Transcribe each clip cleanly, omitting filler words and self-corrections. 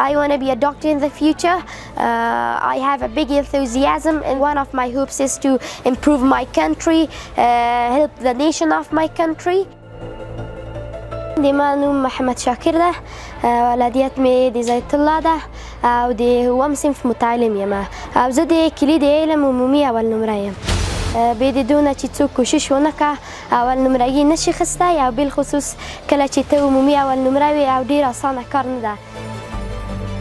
I want to be a doctor in the future. I have a big enthusiasm, and one of my hopes is to improve my country, help the nation of my country. د ما نوم محمد شاکر ده، ولادیت مې د زیت الله ده او د اووم صنف متعلم یم او زه د کلي د علم عمومي اول نمره یم. بې د دونه چې څوک کوشش ونه کړه اول نمرګي نشي اخیستی، او بالخصوص کله چې ته عمومي اول نمره وي او ډېر اسانه کار نه ده.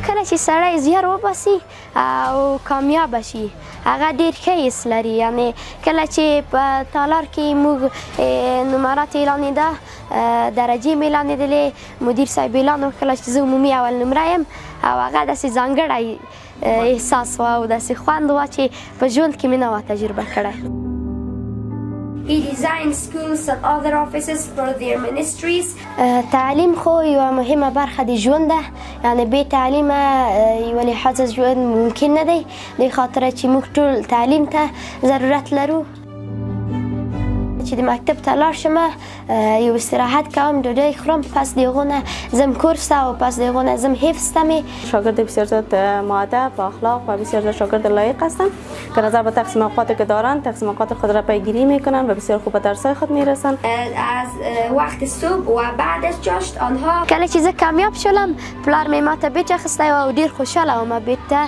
کله چې سړی زیار وباسي او کامیابه شي هغه ډېر ښه حس لري. یعنې کله چې په تالار کې موږ نمرات اعلانېده، درجې مې اعلانېدلې، مدیر صاحب اعلان وکړله چې زه عمومي اول نمره یم او هغه داسې ځانګړی احساس و او داسې خوند و چې په ژوند کې مې نه وه تجربه کړی. He designed schools and other offices for their ministries. تعلیم خو یوه مهمه برخه د ژوند ده، یعنې بې تعلیمه یوه لحاظه ژوند ممکن نه دی، د خاطره چې موږ ټول تعلیم ته ضرورت لرو. چې د مکتب ته لاړ شم یو استراحت کوم، ډوډۍ خورم، پس د هغو نه ځم کورس ته و پس د هغو نه ځم حفظ ته مې. شاگرد بسیار زیاد مؤدب و اخلاق و بسیار زیاد شاگرد لایق هستند که نظر به تقسیم اوقاتی که دارند تقسیم اوقات خود را پیگیری میکنند و بسیار خوب به درس‌های خود میرسند. از وقت صبح و بعد از جاشت آنها کله چې زه کامیاب شدم پلار مې ماته بیټ اخیستی و او ډېر خوشحاله وم بیټ ته.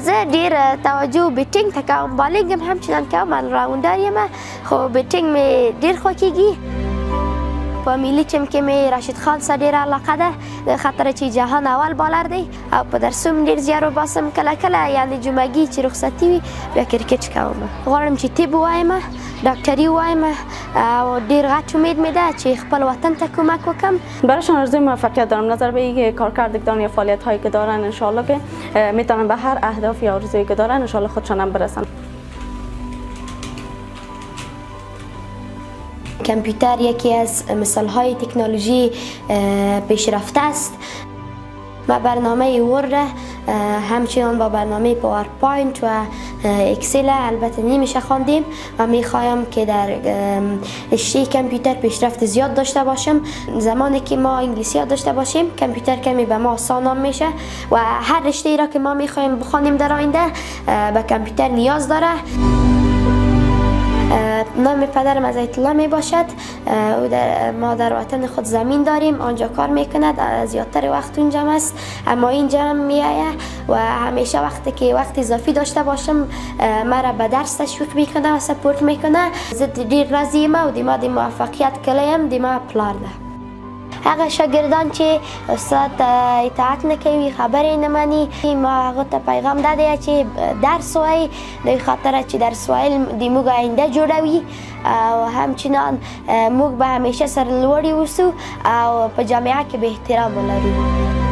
زه ډېر توجه بیټینګ ته کوم، بالینګ هم همچنان کوم، من راوندر یم خو بیټینګ مې ډېر خوښېږي. په ملي ټیم کې مې راشد خان سره ډېره علاقه ده، د خاطره چې جهان اول بالر دی او په درسونو ډېر زیار وباسم. کله کله یعنې جمعګي چې رخصتي وي بیا کرکټ کوم. غواړم چې طب ووایم، ډاکټري ووایم او ډېر غټ امید مې ده چې خپل وطن ته کمک وکړم. برایشان آرزوی موفقیت دارم. نظر به اینکه کارکردگان یا فعالیت هایی که دارن انشالله که میتونن به هر اهداف یا آرزویی که دارن انشالله خودشان هم برسن. کامپیوتر یکی از مثالهای تکنولوژی پیشرفته است. با برنامه ورد همچنان با برنامه پاورپوینت و اکسل البته نمیشه خواندیم و میخوایم که در رشته کامپیوتر پیشرفت زیاد داشته باشم. زمانی که ما انگلیسی یاد داشته باشیم کامپیوتر کمی به ما آسان میشه و هر رشته ای را که ما میخوایم بخوانیم در آینده به کامپیوتر نیاز داره. نام پدرم از ایت الله می باشد. ما در وطن خود زمین داریم، آنجا کار میکند، زیادتر وقت اونجا است، اما اینجا می آید و همیشه وقتی که وقت اضافی داشته باشم مرا به درس تشویق میکنه و سپورت میکنه. زه ډیر راضی یم او د ما د موفقیت کلیم د ما پلار ده. هغه شاګردان چې استاد اطاعت نه کوي، خبرې نه مني، ما هغو ته پیغام دا دی چې درس وایي، د خاطره چې درس ویل د موږ آینده جوړوي او همچنان موږ به همیشه سرلوړي اوسو او په جامعه کې به احترام ولرو.